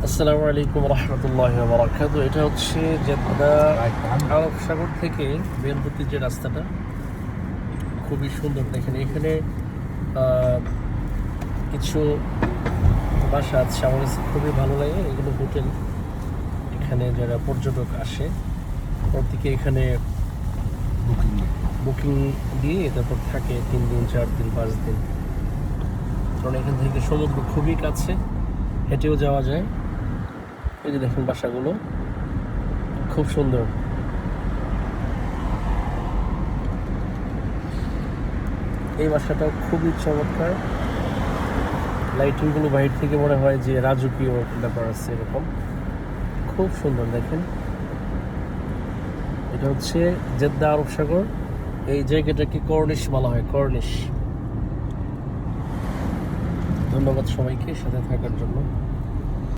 আসসালামু আলাইকুম রহমতুল্লাহ বারাকাতু। এটা হচ্ছে জেদ্দা আরব সাগর থেকে বের হতে যে রাস্তাটা, খুবই সুন্দর। দেখেন এখানে কিছু বাসা আছে, আমার কাছে খুবই ভালো লাগে। এগুলো হোটেল, এখানে যারা পর্যটক আসে ওর থেকে এখানে বুকিং দিয়ে তারপর থাকে 3 দিন 4 দিন 5 দিন। কারণ এখান থেকে সমুদ্র খুবই কাছে, হেঁটেও যাওয়া যায়। এই যে দেখেন বাসাগুলো খুব সুন্দর। এই বাসাটাও খুবই চমৎকার। লাইটিংগুলো বাইরে থেকে মনে হয় যে রাজকীয় ব্যাপার আছে, এরকম খুব সুন্দর। দেখেন এটা হচ্ছে জেদ্দা আরব সাগর। এই জায়গাটাকে কর্নিশ বলা হয়, কর্নিশ। ধন্যবাদ সবাইকে সাথে থাকার জন্য।